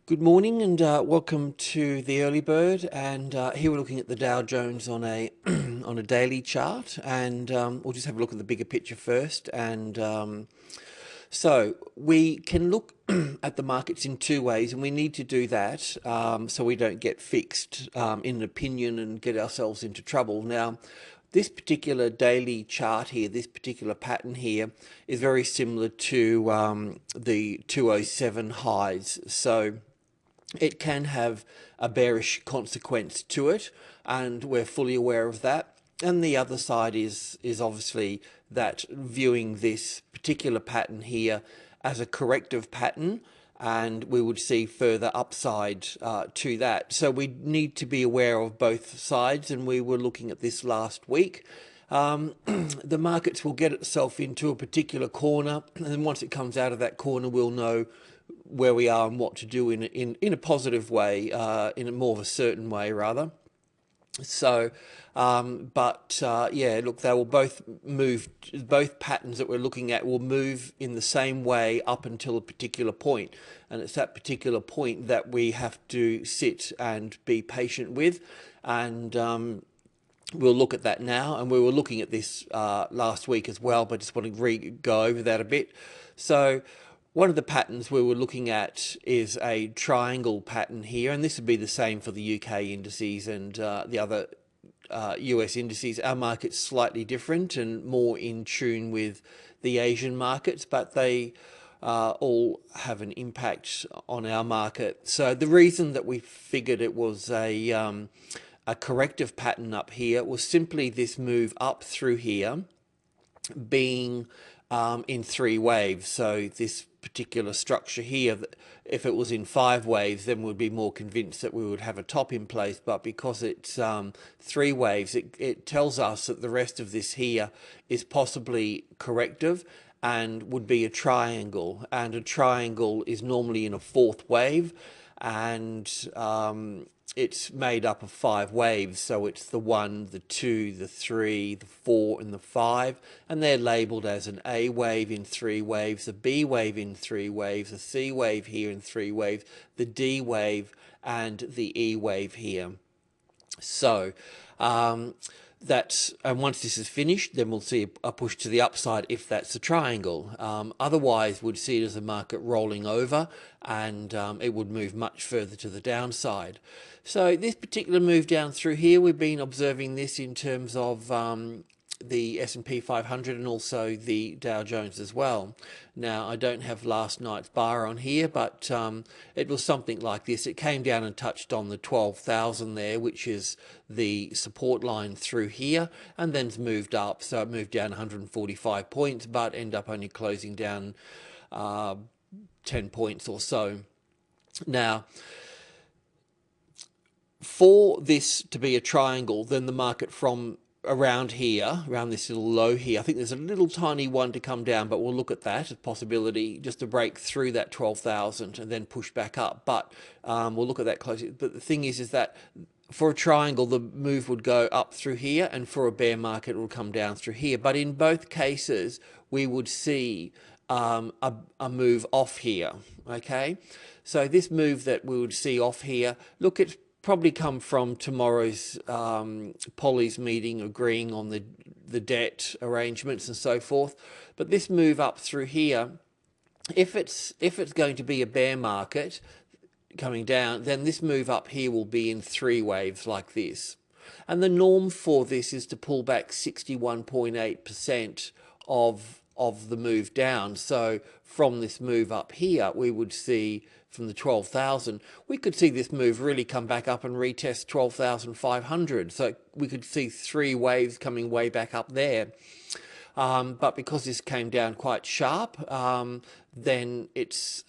Good morning and welcome to the early bird. And here we're looking at the Dow Jones on a on a daily chart, and we'll just have a look at the bigger picture first. And so we can look at the markets in two ways, and we need to do that so we don't get fixed in an opinion and get ourselves into trouble. Now, this particular daily chart here, this particular pattern here, is very similar to the 207 highs. So it can have a bearish consequence to it, and we're fully aware of that. And the other side is obviously that viewing this particular pattern here as a corrective pattern, and we would see further upside to that. So we need to be aware of both sides, and we were looking at this last week. The markets will get itself into a particular corner, and then once it comes out of that corner, we'll know where we are and what to do in a positive way, in a more of a certain way rather. So, yeah, look, they will both move, both patterns that we're looking at will move in the same way up until a particular point. And it's that particular point that we have to sit and be patient with. And we'll look at that now. And we were looking at this last week as well, but just want to go over that a bit. So one of the patterns we were looking at is a triangle pattern here, and this would be the same for the UK indices and the other US indices. Our market's slightly different and more in tune with the Asian markets, but they all have an impact on our market. So the reason that we figured it was a corrective pattern up here was simply this move up through here being in three waves. So this particular structure here, if it was in 5 waves, then we'd be more convinced that we would have a top in place. But because it's 3 waves, it tells us that the rest of this here is possibly corrective and would be a triangle. And a triangle is normally in a 4th wave, and it's made up of 5 waves. So it's the 1, the 2, the 3, the 4, and the 5, and they're labeled as an A wave in 3 waves, a B wave in 3 waves, a C wave here in 3 waves, the D wave, and the E wave here. So and once this is finished, then we'll see a push to the upside if that's a triangle. Otherwise, we'd see it as a market rolling over, and it would move much further to the downside. So this particular move down through here, we've been observing this in terms of the S&P 500 and also the Dow Jones as well. Now, I don't have last night's bar on here, but it was something like this. It came down and touched on the 12,000 there, which is the support line through here, and then's moved up. So it moved down 145 points, but ended up only closing down 10 points or so. Now, for this to be a triangle, then the market from around here, around this little low here, I think there's a little tiny one to come down, but we'll look at that as a possibility, just to break through that 12,000 and then push back up. But we'll look at that closely. But the thing is that for a triangle, the move would go up through here, and for a bear market, it will come down through here. But in both cases, we would see a move off here, okay? So this move that we would see off here, look, it's probably come from tomorrow's Polly's meeting, agreeing on the debt arrangements and so forth. But this move up through here, if it's going to be a bear market coming down, then this move up here will be in 3 waves like this. And the norm for this is to pull back 61.8% of the move down. So from this move up here, we would see from the 12,000, we could see this move really come back up and retest 12,500. So we could see 3 waves coming way back up there. But because this came down quite sharp, then it's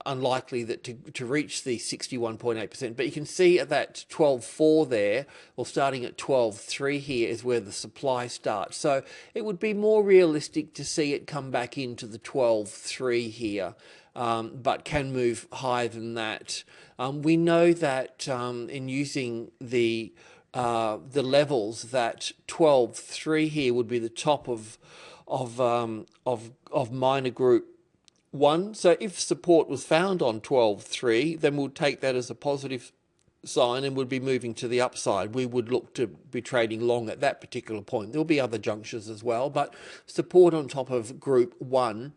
unlikely that to reach the 61.8%. But you can see at that 12.4 there, or starting at 12.3 here, is where the supply starts. So it would be more realistic to see it come back into the 12.3 here, but can move higher than that. We know that in using the levels, that 12.3 here would be the top of minor group 1. So if support was found on 12.3, then we'll take that as a positive sign and would be moving to the upside. We would look to be trading long at that particular point. There'll be other junctures as well, but support on top of group 1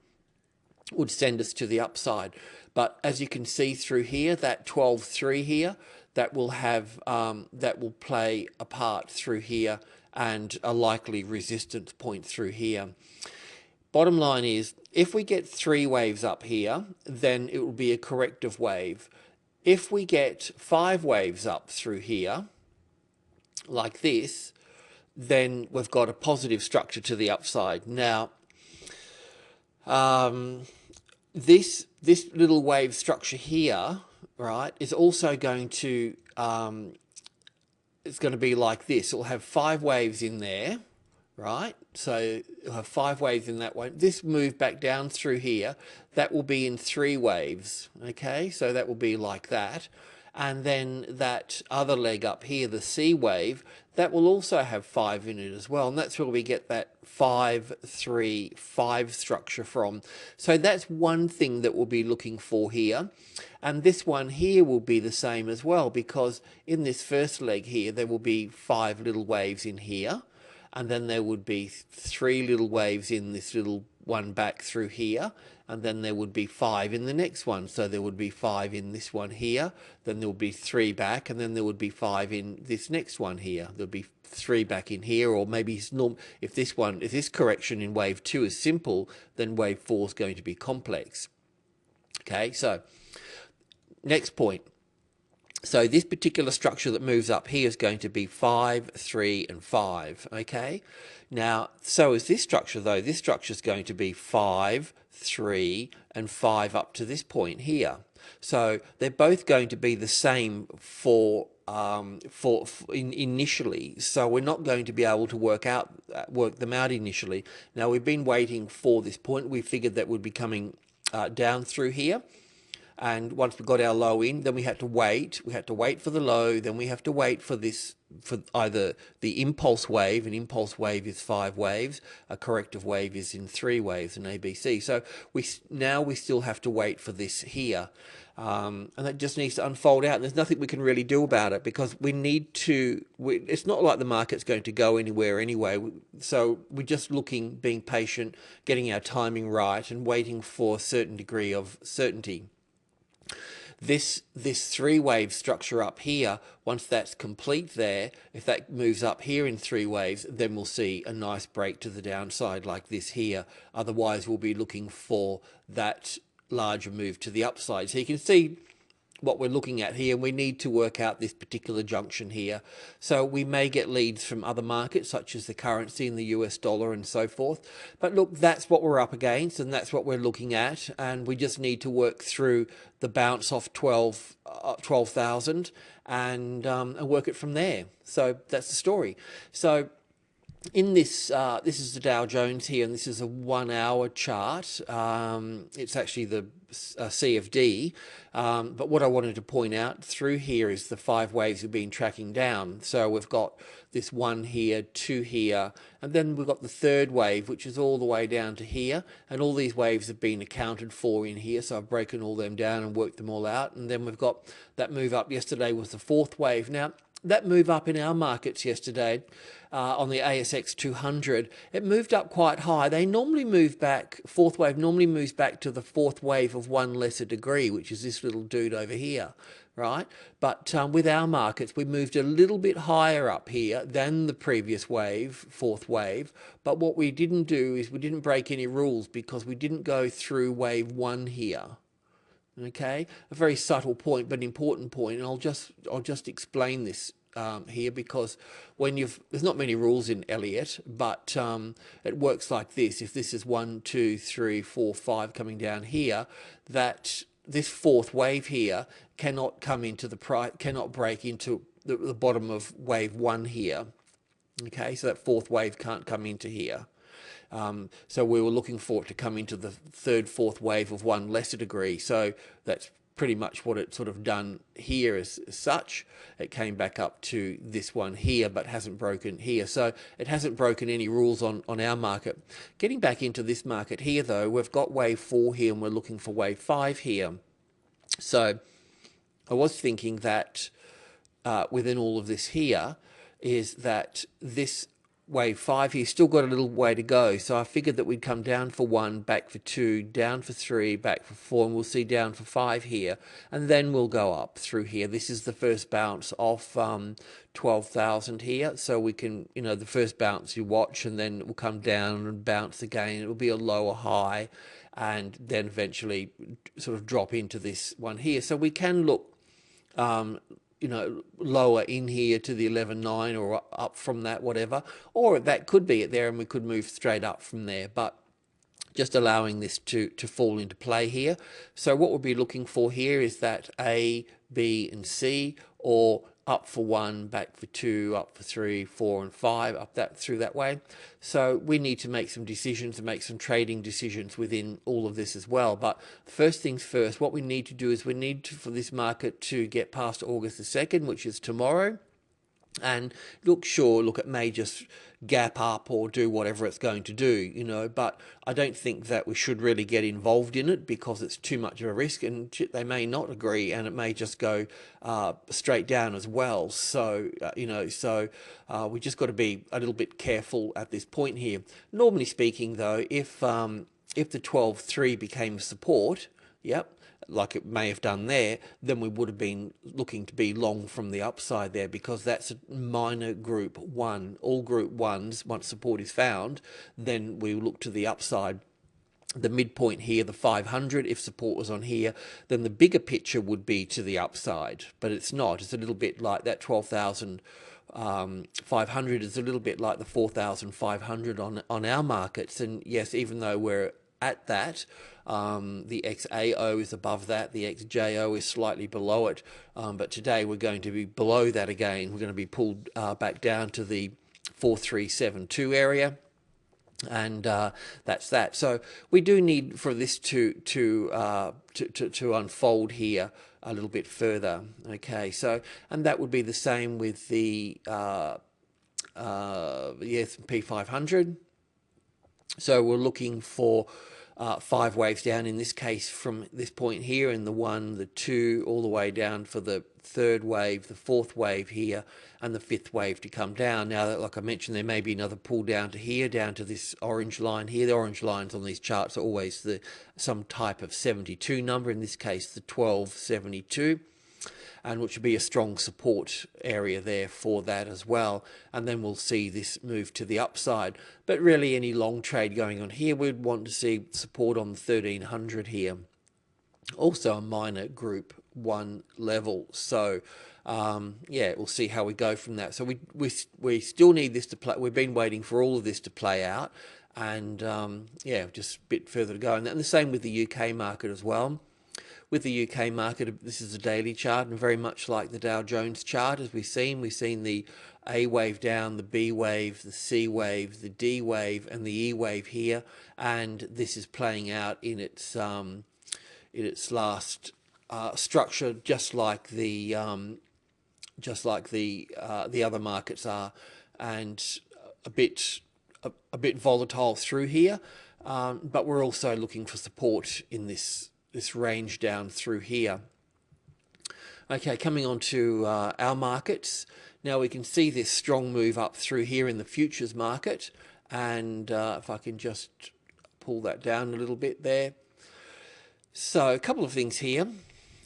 would send us to the upside. But as you can see through here, that 12.3 here, that will have that will play a part through here and a likely resistance point through here. Bottom line is, if we get 3 waves up here, then it will be a corrective wave. If we get 5 waves up through here, like this, then we've got a positive structure to the upside. Now, this little wave structure here, right, is also going to it's going to be like this. It'll have 5 waves in there, right? So you'll have 5 waves in that one. This move back down through here, that will be in 3 waves, okay? So that will be like that. And then that other leg up here, the C wave, that will also have 5 in it as well. And that's where we get that 5, 3, 5 structure from. So that's one thing that we'll be looking for here. And this one here will be the same as well, because in this first leg here, there will be 5 little waves in here. And then there would be 3 little waves in this little one back through here, and then there would be 5 in the next one. So there would be 5 in this one here, then there would be 3 back, and then there would be 5 in this next one here. There'll be 3 back in here, or maybe if this correction in wave 2 is simple, then wave 4 is going to be complex. Okay, so next point. So this particular structure that moves up here is going to be 5, 3, and 5, okay? Now, so is this structure, though. This structure is going to be 5, 3, and 5 up to this point here. So they're both going to be the same initially. So we're not going to be able to work them out initially. Now, we've been waiting for this point. We figured that would be coming down through here. And once we got our low in, then we had to wait. We had to wait for the low. Then we have to wait for this, for either the impulse wave. An impulse wave is 5 waves. A corrective wave is in 3 waves, an ABC. So we still have to wait for this here. And that just needs to unfold out. And there's nothing we can really do about it, because we need to, it's not like the market's going to go anywhere anyway. So we're just looking, being patient, getting our timing right, and waiting for a certain degree of certainty. This 3 wave structure up here, once that's complete there, if that moves up here in 3 waves, then we'll see a nice break to the downside like this here. Otherwise, we'll be looking for that larger move to the upside. So you can see what we're looking at here. We need to work out this particular junction here. So we may get leads from other markets, such as the currency and the US dollar and so forth. But look, that's what we're up against, and that's what we're looking at. And we just need to work through the bounce off 12,000 and work it from there. So that's the story. So in this, this is the Dow Jones here, and this is a 1 hour chart. It's actually the CFD. But what I wanted to point out through here is the 5 waves we've been tracking down. So we've got this 1 here, 2 here, and then we've got the 3rd wave, which is all the way down to here. And all these waves have been accounted for in here. So I've broken all them down and worked them all out. And then we've got that move up yesterday was the 4th wave. Now, that move up in our markets yesterday on the ASX 200, it moved up quite high. They normally move back, 4th wave normally moves back to the 4th wave of 1 lesser degree, which is this little dude over here, right? But with our markets, we moved a little bit higher up here than the previous wave, 4th wave. But what we didn't do is we didn't break any rules, because we didn't go through wave 1 here. Okay, a very subtle point, but an important point, and I'll just explain this here, because when there's not many rules in Elliott, but it works like this. If this is 1, 2, 3, 4, 5 coming down here, that this 4th wave here cannot come into the price, cannot break into the bottom of wave 1 here. Okay, so that 4th wave can't come into here. So we were looking for it to come into the 3rd, 4th wave of 1 lesser degree. So that's pretty much what it's sort of done here as such. It came back up to this one here, but hasn't broken here. So it hasn't broken any rules on our market. Getting back into this market here, though, we've got wave 4 here, and we're looking for wave 5 here. So I was thinking that within all of this here is that this wave 5 here still got a little way to go. So I figured that we'd come down for 1, back for 2, down for 3, back for 4, and we'll see down for 5 here. And then we'll go up through here. This is the first bounce off 12,000 here. So we can, you know, the first bounce you watch, and then it will come down and bounce again. It will be a lower high, and then eventually sort of drop into this one here. So we can look you know, lower in here to the 11.9 or up from that, whatever, or that could be it there, and we could move straight up from there, but just allowing this to fall into play here. So what we'll be looking for here is that A, B, and C, or up for 1, back for 2, up for 3, 4, and 5, up that through that way. So we need to make some decisions and make some trading decisions within all of this as well. But first things first, what we need to do is we need to, for this market to get past August the 2nd, which is tomorrow. And look, it may just gap up or do whatever it's going to do, you know, but I don't think that we should really get involved in it because it's too much of a risk, and they may not agree, and it may just go straight down as well. So, you know, we just got to be a little bit careful at this point here. Normally speaking, though, if the 12.3 became support, yep, like it may have done there, then we would have been looking to be long from the upside there, because that's a minor group 1. All group 1s, once support is found, then we look to the upside. The midpoint here, the 500, if support was on here, then the bigger picture would be to the upside, but it's not. It's a little bit like that 12,500 is a little bit like the 4,500 on our markets. And yes, even though we're at that, the XAO is above that, the XJO is slightly below it, but today we're going to be below that again. We're going to be pulled back down to the 4372 area, and that's that. So we do need for this to unfold here a little bit further. Okay, so, and that would be the same with the S&P 500. So we're looking for 5 waves down, in this case from this point here, and the 1, the 2, all the way down for the 3rd wave, the 4th wave here, and the 5th wave to come down. Now, like I mentioned, there may be another pull down to here, down to this orange line here. The orange lines on these charts are always some type of 72 number, in this case the 1272. And which would be a strong support area there for that as well. And then we'll see this move to the upside. But really, any long trade going on here, we'd want to see support on the 1300 here. Also a minor group 1 level. So yeah, we'll see how we go from that. So we still need this to play. We've been waiting for all of this to play out, and yeah, just a bit further to go. And the same with the UK market as well. With the UK market, this is a daily chart, and very much like the Dow Jones chart, as we've seen the A wave down, the B wave, the C wave, the D wave, and the E wave here, and this is playing out in its last structure, just like the other markets are, and a bit volatile through here, but we're also looking for support in this range down through here. Okay, coming on to our markets. Now we can see this strong move up through here in the futures market, and if I can just pull that down a little bit there. So a couple of things here.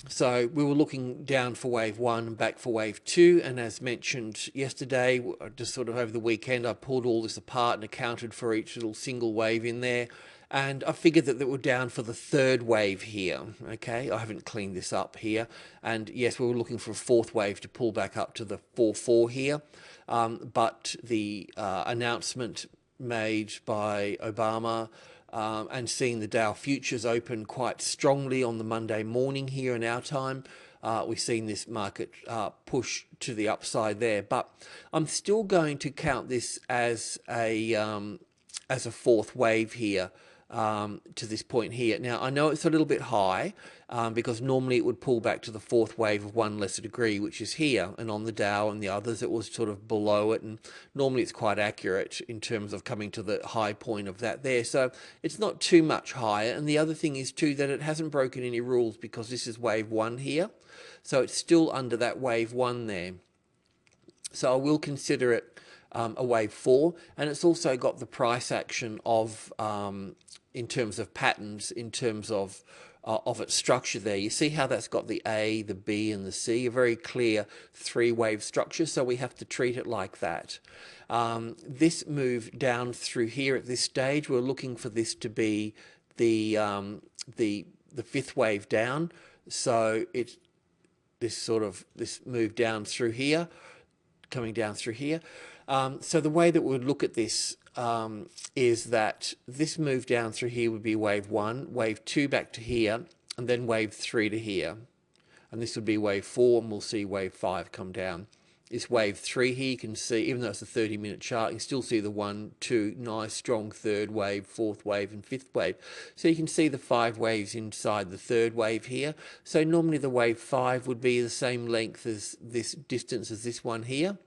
So we were looking down for wave 1 and back for wave 2, and as mentioned yesterday, just sort of over the weekend, I pulled all this apart and accounted for each little single wave in there. And I figured that we're down for the 3rd wave here. Okay, I haven't cleaned this up here. And yes, we were looking for a 4th wave to pull back up to the 4.4 here. But the announcement made by Obama and seeing the Dow futures open quite strongly on the Monday morning here in our time, we've seen this market push to the upside there. But I'm still going to count this as a 4th wave here. to this point here. Now, I know it's a little bit high because normally it would pull back to the fourth wave of 1 lesser degree, which is here, and on the Dow and the others it was sort of below it, and normally it's quite accurate in terms of coming to the high point of that there. So it's not too much higher. And the other thing is too that it hasn't broken any rules because this is wave 1 here. So it's still under that wave 1 there. So I will consider it a wave 4, and it's also got the price action of in terms of patterns, in terms of its structure there. You see how that's got the A, the B, and the C, a very clear 3-wave structure, so we have to treat it like that. This move down through here at this stage, we're looking for this to be the 5th wave down. So it's this move down through here, coming down through here. So the way that we would look at this is that this move down through here would be wave 1, wave 2 back to here, and then wave 3 to here. And this would be wave 4, and we'll see wave 5 come down. This wave 3 here, you can see, even though it's a 30-minute chart, you can still see the 1, 2, nice, strong 3rd wave, 4th wave, and 5th wave. So you can see the 5 waves inside the 3rd wave here. So normally the wave 5 would be the same length as this distance as this one here.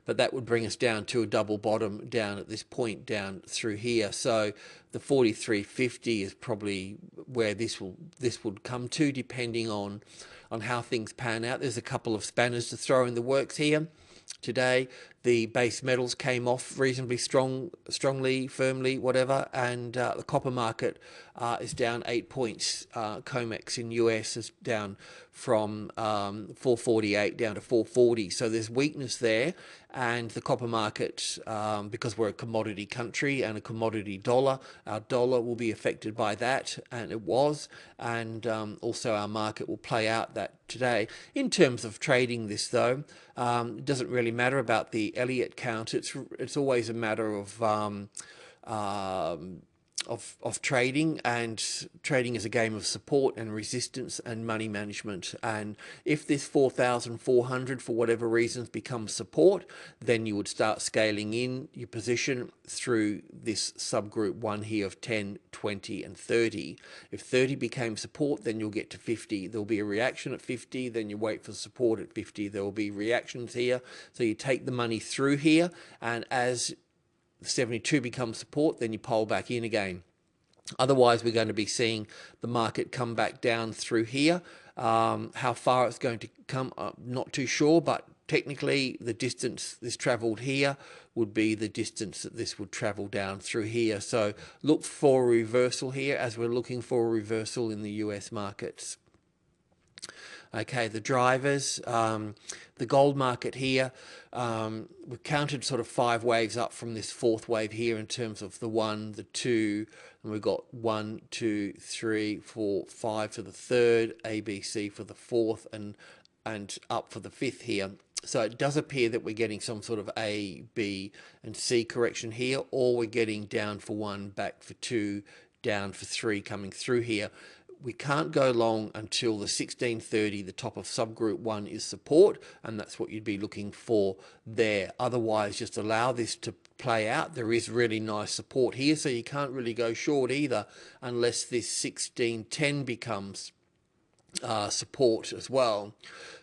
But that would bring us down to a double bottom down at this point down through here. So the 43.50 is probably where this would come to, depending on how things pan out. There's a couple of spanners to throw in the works here. Today, the base metals came off reasonably strongly, firmly, whatever, and the copper market is down 8 points. COMEX in US is down from 448 down to 440. So there's weakness there, and the copper market, because we're a commodity country and a commodity dollar, our dollar will be affected by that, and it was, and also our market will play out that today. In terms of trading this, though, it doesn't really matter about the Elliott count. It's always a matter of trading, and trading is a game of support and resistance and money management. And if this 4,400 for whatever reasons becomes support, then you would start scaling in your position through this subgroup 1 here of 10, 20 and 30. If 30 became support, then you'll get to 50. There'll be a reaction at 50, then you wait for support at 50. There will be reactions here, so you take the money through here, and as 72 becomes support, then you pull back in again. Otherwise, we're going to be seeing the market come back down through here. How far it's going to come, I'm not too sure, but technically the distance this travelled here would be the distance that this would travel down through here. So look for a reversal here, as we're looking for a reversal in the US markets. Okay, the drivers, the gold market here, we've counted sort of 5 waves up from this 4th wave here in terms of the 1, the 2, and we've got 1, 2, 3, 4, 5 for the 3rd, A, B, C for the 4th, and up for the 5th here. So it does appear that we're getting some sort of A, B, and C correction here, or we're getting down for 1, back for 2, down for 3 coming through here. We can't go long until the 1630, the top of subgroup 1, is support, and that's what you'd be looking for there. Otherwise, just allow this to play out. There is really nice support here, so you can't really go short either unless this 1610 becomes support as well.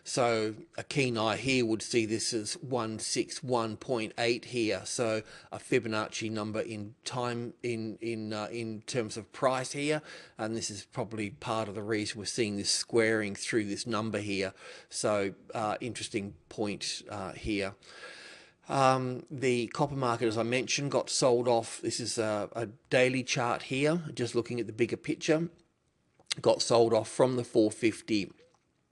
So a keen eye here would see this as 161.8 here, so a Fibonacci number in time in terms of price here, and this is probably part of the reason we're seeing this squaring through this number here. So interesting point here. The copper market, as I mentioned, got sold off. This is a daily chart here, just looking at the bigger picture. Got sold off from the 450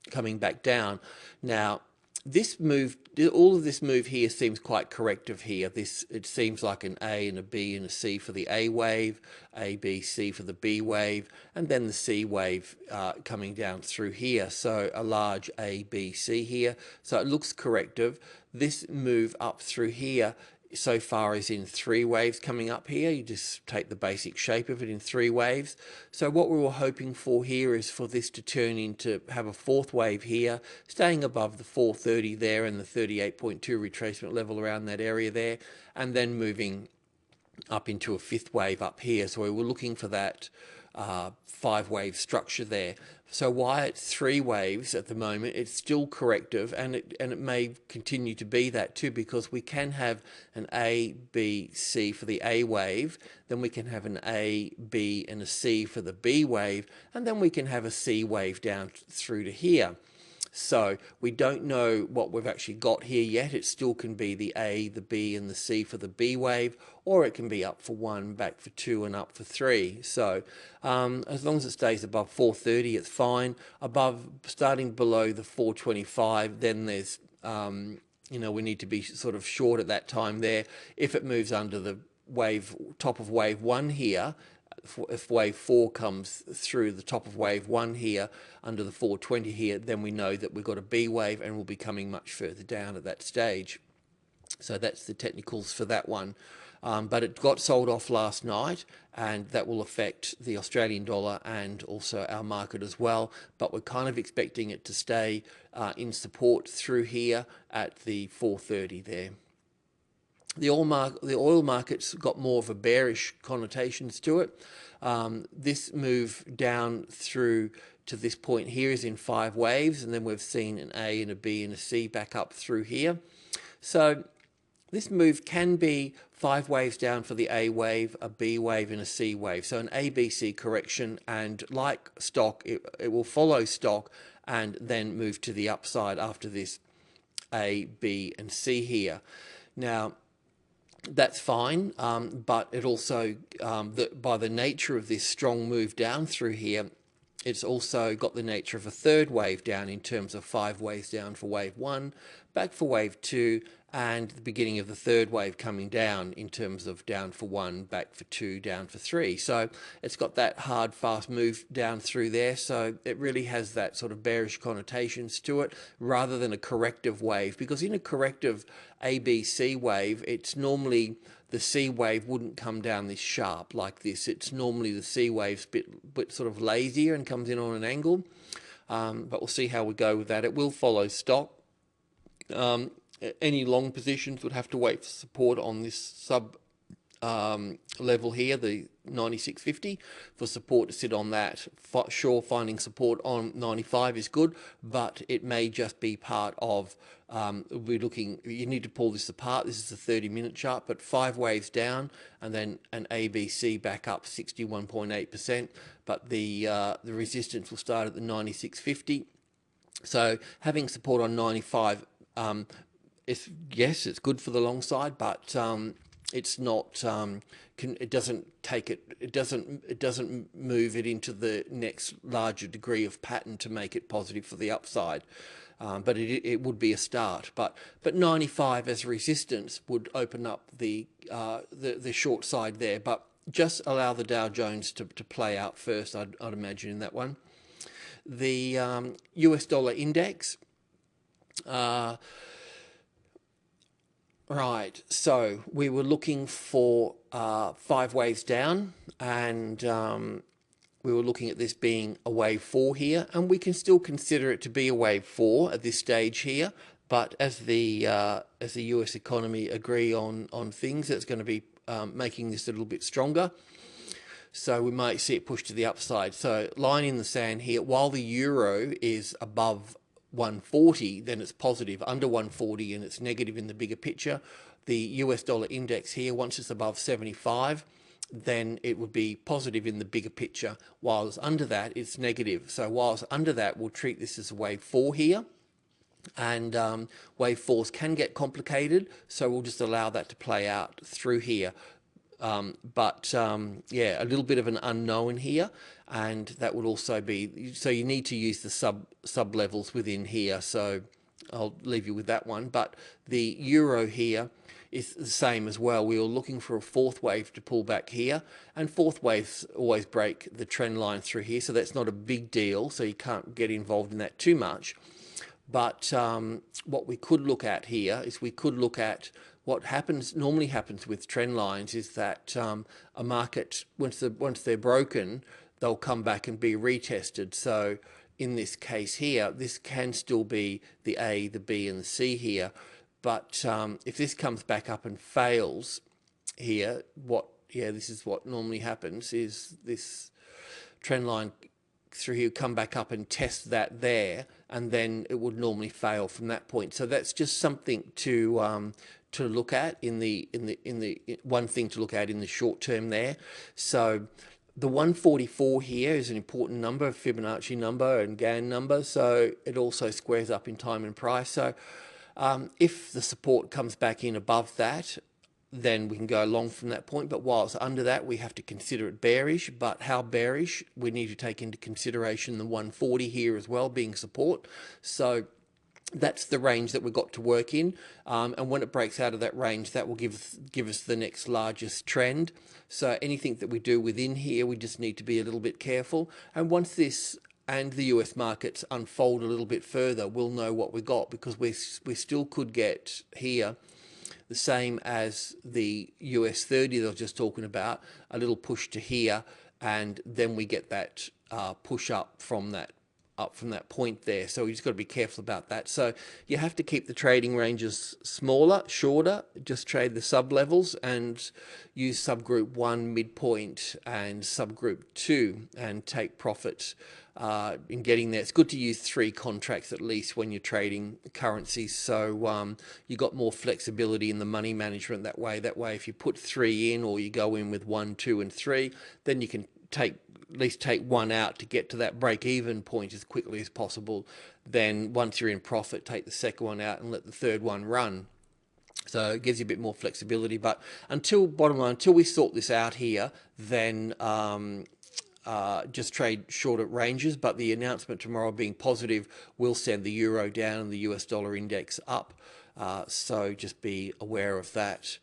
coming back down. Now this move, all of this move here seems quite corrective here. It seems like an A and a B and a C for the A wave, A, B, C for the B wave, and then the C wave coming down through here. So a large A, B, C here. So it looks corrective. This move up through here so far is in 3 waves coming up here. You just take the basic shape of it in 3 waves. So what we were hoping for here is for this to turn into have a 4th wave here, staying above the 430 there and the 38.2 retracement level around that area there, and then moving up into a fifth wave up here. So we were looking for that 5-wave structure there. So why it's 3 waves at the moment, it's still corrective, and it may continue to be that too, because we can have an A, B, C for the A wave, then we can have an A, B, and a C for the B wave, and then we can have a C wave down through to here. So we don't know what we've actually got here yet. It still can be the A, the B, and the C for the B wave, or it can be up for 1, back for 2, and up for 3. So as long as it stays above 430, it's fine. Starting below the 425, then there's, we need to be sort of short at that time there. If it moves under the top of wave 1 here, if wave 4 comes through the top of wave 1 here under the 420 here, then we know that we've got a B wave and we'll be coming much further down at that stage. So that's the technicals for that one. But it got sold off last night, and that will affect the Australian dollar and also our market as well. But we're kind of expecting it to stay in support through here at the 430 there. The oil market's got more of a bearish connotations to it. This move down through to this point here is in 5 waves, and then we've seen an A and a B and a C back up through here. So this move can be 5 waves down for the A wave, a B wave, and a C wave. So an ABC correction, and like stock, it will follow stock and then move to the upside after this A, B, and C here. Now, that's fine, but it also, by the nature of this strong move down through here, it's also got the nature of a 3rd wave down in terms of 5 waves down for wave 1, back for wave 2, and the beginning of the 3rd wave coming down in terms of down for 1, back for 2, down for 3. So it's got that hard, fast move down through there. So it really has that sort of bearish connotations to it rather than a corrective wave, because in a corrective ABC wave, it's normally the C wave wouldn't come down this sharp like this. It's normally the C wave's bit sort of lazier and comes in on an angle. But we'll see how we go with that. It will follow stock. Any long positions would have to wait for support on this sub level here, the 96.50, for support to sit on that. Sure, finding support on 95 is good, but it may just be part of, you need to pull this apart. This is a 30-minute chart, but 5 waves down and then an ABC back up 61.8%, but the resistance will start at the 96.50. So having support on 95, yes, it's good for the long side, but it's not. It doesn't move it into the next larger degree of pattern to make it positive for the upside. But it would be a start. But 95 as resistance would open up the short side there. But just allow the Dow Jones to play out first, I'd imagine, in that one. The US dollar index. Right, so we were looking for 5 waves down, and we were looking at this being a wave 4 here, and we can still consider it to be a wave 4 at this stage here. But as the US economy agree on things, it's going to be making this a little bit stronger. So we might see it push to the upside. So line in the sand here, while the euro is above 140, then it's positive. Under 140, and it's negative in the bigger picture. The US dollar index here, once it's above 75, then it would be positive in the bigger picture. Whilst under that, it's negative. So whilst under that, we'll treat this as a wave 4 here. And wave 4s can get complicated, so we'll just allow that to play out through here. Yeah, a little bit of an unknown here, and that would also be, so you need to use the sub levels within here. So I'll leave you with that one. But the euro here is the same as well. We were looking for a 4th wave to pull back here, and 4th waves always break the trend line through here, so that's not a big deal, so you can't get involved in that too much. But what we could look at here is we could look at what normally happens with trend lines is that a market, once they're broken, they'll come back and be retested. So in this case here, this can still be the A, the B, and the C here. But if this comes back up and fails, here, this is what normally happens, is this trend line through here come back up and test that there, and then it would normally fail from that point. So that's just something to look at in the one thing to look at in the short term there. So the 144 here is an important number, Fibonacci number and Gann number, so it also squares up in time and price. So if the support comes back in above that, then we can go along from that point. But while it's under that, we have to consider it bearish. But how bearish? We need to take into consideration the 140 here as well being support. So that's the range that we've got to work in. And when it breaks out of that range, that will give us the next largest trend. So anything that we do within here, we just need to be a little bit careful. And once this and the US markets unfold a little bit further, we'll know what we got, because we still could get here the same as the US 30 that I was just talking about, a little push to here, and then we get that push up from that point there. So you just got to be careful about that. So you have to keep the trading ranges smaller, shorter, just trade the sub levels and use subgroup 1 midpoint and subgroup 2 and take profit in getting there. It's good to use 3 contracts at least when you're trading currencies, so you got more flexibility in the money management that way. If you put 3 in, or you go in with 1, 2 and 3, then you can at least take 1 out to get to that break-even point as quickly as possible. Then once you're in profit, take the second one out and let the third one run. So it gives you a bit more flexibility. But bottom line, until we sort this out here, then just trade shorter ranges. But the announcement tomorrow being positive will send the euro down and the US dollar index up. So just be aware of that.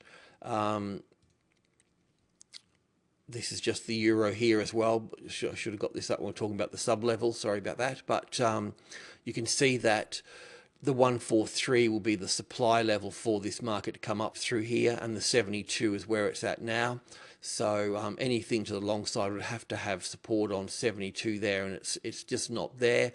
This is just the euro here as well. I should have got this up when we're talking about the sub-level. Sorry about that. But you can see that the 143 will be the supply level for this market to come up through here, and the 72 is where it's at now. So anything to the long side would have to have support on 72 there, and it's just not there.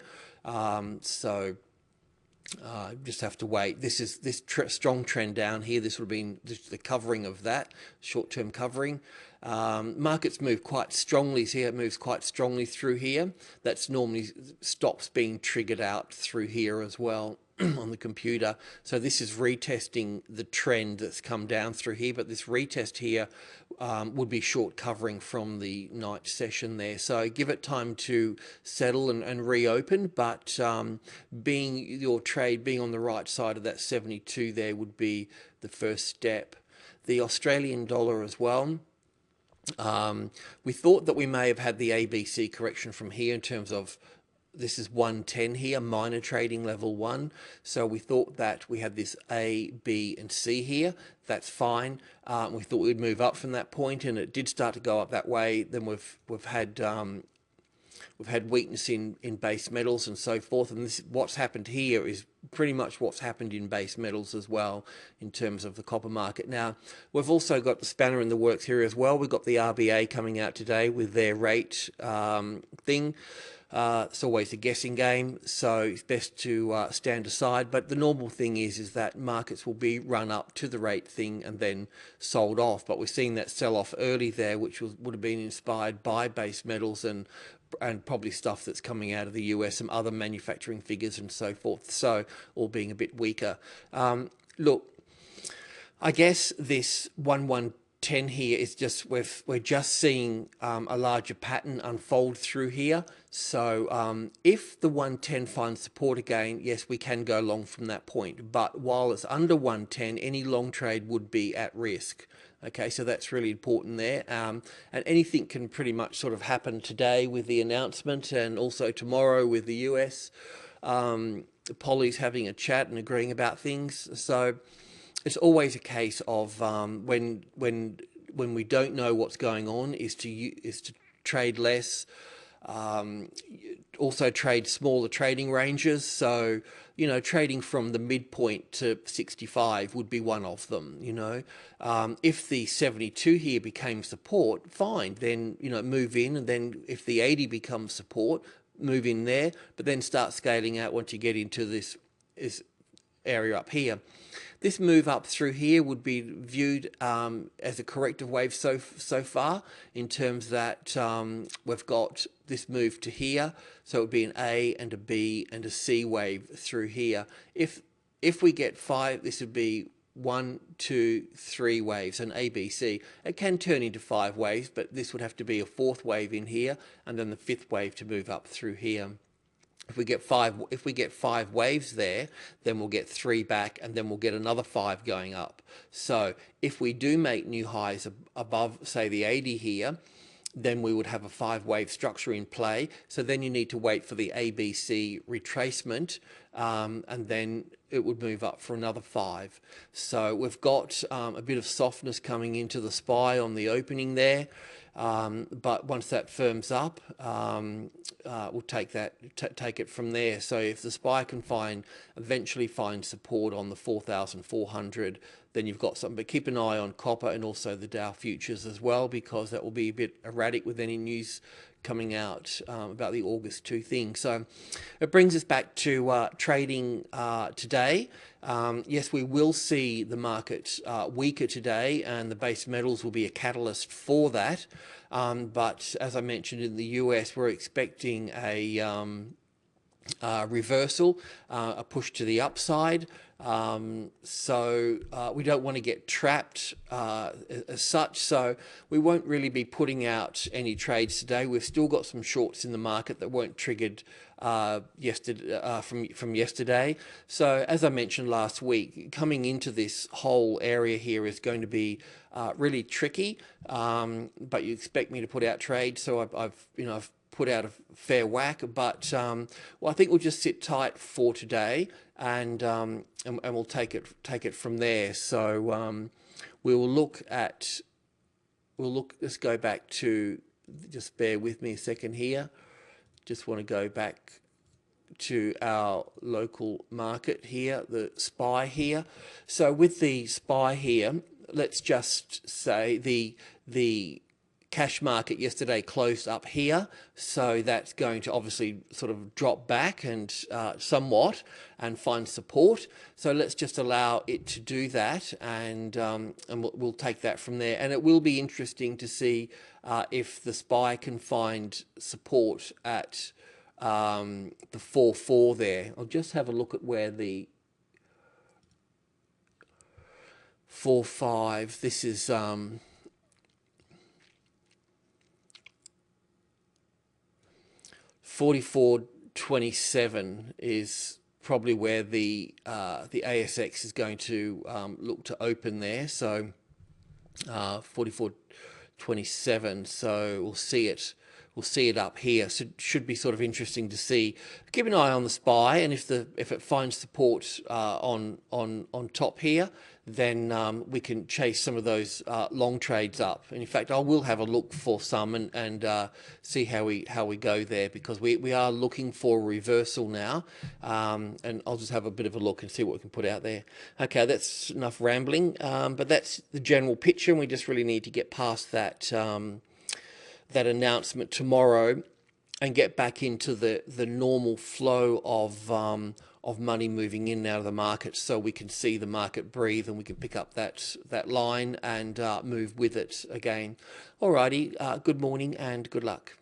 Just have to wait. This is strong trend down here. This would have been the covering of that short-term covering. Markets move quite strongly. See how it moves quite strongly through here. That's normally stops being triggered out through here as well on the computer. So this is retesting the trend that's come down through here, but this retest here would be short covering from the night session there. So give it time to settle and reopen, but your trade being on the right side of that 72 there would be the first step. The Australian dollar as well. We thought that we may have had the ABC correction from here in terms of this is 110 here, minor trading level 1. So we thought that we had this A, B, and C here. That's fine. We thought we'd move up from that point, and it did start to go up that way. Then we've had weakness in base metals and so forth, and what's happened here is pretty much what's happened in base metals as well in terms of the copper market. Now, we've also got the spanner in the works here as well. We've got the RBA coming out today with their rate thing. It's always a guessing game, so it's best to stand aside. But the normal thing is that markets will be run up to the rate thing and then sold off. But we're seeing that sell off early there, which would have been inspired by base metals and probably stuff that's coming out of the US, some other manufacturing figures and so forth. So all being a bit weaker. Look, I guess this 1110 here is just we're just seeing a larger pattern unfold through here. So if the 110 finds support again, yes, we can go long from that point. But while it's under 110, any long trade would be at risk. Okay, so that's really important there. And anything can pretty much sort of happen today with the announcement, and also tomorrow with the US. Polly's having a chat and agreeing about things. So it's always a case of when we don't know what's going on is to trade less. Also trade smaller trading ranges. So, trading from the midpoint to 65 would be one of them, If the 72 here became support, fine, then, move in. And then if the 80 becomes support, move in there, but then start scaling out once you get into this area up here. This move up through here would be viewed as a corrective wave so far, in terms that we've got this move to here, so it would be an A and a B and a C wave through here. If we get 5, this would be 1, 2, 3 waves, an A, B, C. It can turn into 5 waves, but this would have to be a 4th wave in here, and then the 5th wave to move up through here. If we get 5 waves there, then we'll get 3 back, and then we'll get another 5 going up. So if we do make new highs above, say, the 80 here, then we would have a 5-wave structure in play. So then you need to wait for the ABC retracement, and then it would move up for another 5. So we've got a bit of softness coming into the SPY on the opening there. But once that firms up, we'll take it from there. So if the SPY can eventually find support on the 4,400, then you've got something. But keep an eye on copper and also the Dow futures as well, because that will be a bit erratic with any news coming out about the August 2 thing. So it brings us back to trading today. Yes, we will see the market weaker today, and the base metals will be a catalyst for that. But as I mentioned, in the US, we're expecting a reversal, a push to the upside. So we don't want to get trapped as such, so we won't really be putting out any trades today. We've still got some shorts in the market that weren't triggered yesterday, from yesterday. So as I mentioned last week, coming into this whole area here is going to be really tricky, but you expect me to put out trades, so I've put out a fair whack, but well, I think we'll just sit tight for today, and we'll take it from there. So we will look at let's go back to, just bear with me a second here. Just want to go back to our local market here, the SPY here. So with the SPY here, let's just say the cash market yesterday closed up here, so that's going to obviously sort of drop back and somewhat and find support. So let's just allow it to do that, and we'll take that from there. And it will be interesting to see if the SPY can find support at the 4.4 there. I'll just have a look at where the 4.5, this is 44.27 is probably where the ASX is going to look to open there. So 44.27. So we'll see it up here. So it should be sort of interesting to see. Keep an eye on the SPY, and if it finds support on top here, then we can chase some of those long trades up. And in fact, I will have a look for some and see how we go there, because we are looking for a reversal now. And I'll just have a bit of a look and see what we can put out there. Okay, that's enough rambling. But that's the general picture, and we just really need to get past that that announcement tomorrow and get back into the normal flow of money moving in and out of the market, so we can see the market breathe and we can pick up that line and move with it again. Alrighty, good morning and good luck.